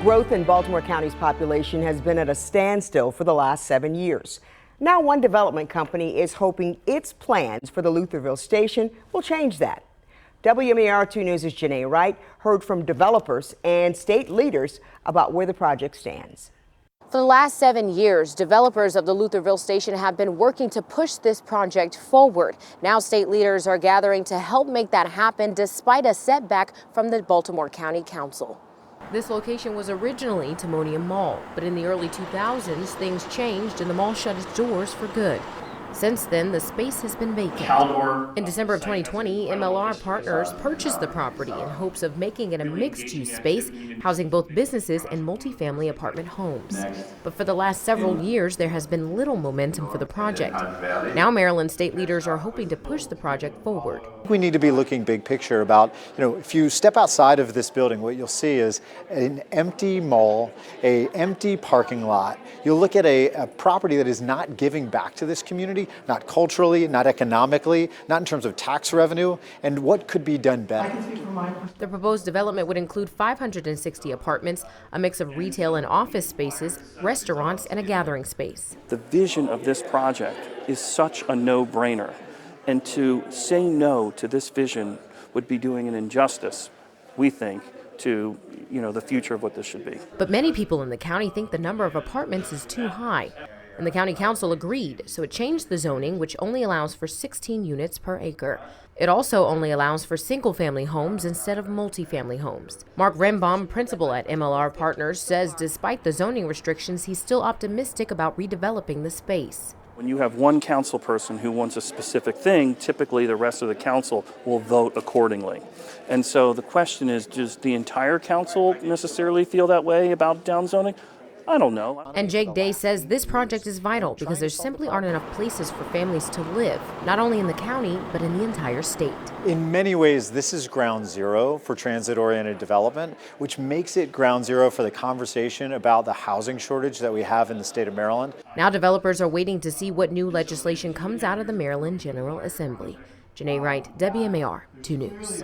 Growth in Baltimore County's population has been at a standstill for the last 7 years. Now one development company is hoping its plans for the Lutherville Station will change that. WMAR 2 News' Janae Wright heard from developers and state leaders about where the project stands. For the last 7 years, developers of the Lutherville Station have been working to push this project forward. Now state leaders are gathering to help make that happen despite a setback from the Baltimore County Council. This location was originally Timonium Mall, but in the early 2000s, things changed and the mall shut its doors for good. Since then, the space has been vacant. In December of 2020, MLR Partners purchased the property in hopes of making it a mixed-use space, housing both businesses and multifamily apartment homes. But for the last several years, there has been little momentum for the project. Now Maryland state leaders are hoping to push the project forward. We need to be looking big picture about, if you step outside of this building, what you'll see is an empty mall, an empty parking lot. You'll look at a property that is not giving back to this community, not culturally, not economically, not in terms of tax revenue, and what could be done better. The proposed development would include 560 apartments, a mix of retail and office spaces, restaurants, and a gathering space. The vision of this project is such a no-brainer, and to say no to this vision would be doing an injustice, we think, to the future of what this should be. But many people in the county think the number of apartments is too high. And the county council agreed, so it changed the zoning, which only allows for 16 units per acre. It also only allows for single-family homes instead of multifamily homes. Mark Rembaum, principal at MLR Partners, says despite the zoning restrictions, he's still optimistic about redeveloping the space. When you have one council person who wants a specific thing, typically the rest of the council will vote accordingly. And so the question is, does the entire council necessarily feel that way about downzoning? I don't know. And Jake Day says this project is vital because there simply aren't enough places for families to live, not only in the county, but in the entire state. In many ways, this is ground zero for transit-oriented development, which makes it ground zero for the conversation about the housing shortage that we have in the state of Maryland. Now developers are waiting to see what new legislation comes out of the Maryland General Assembly. Janae Wright, WMAR 2 News.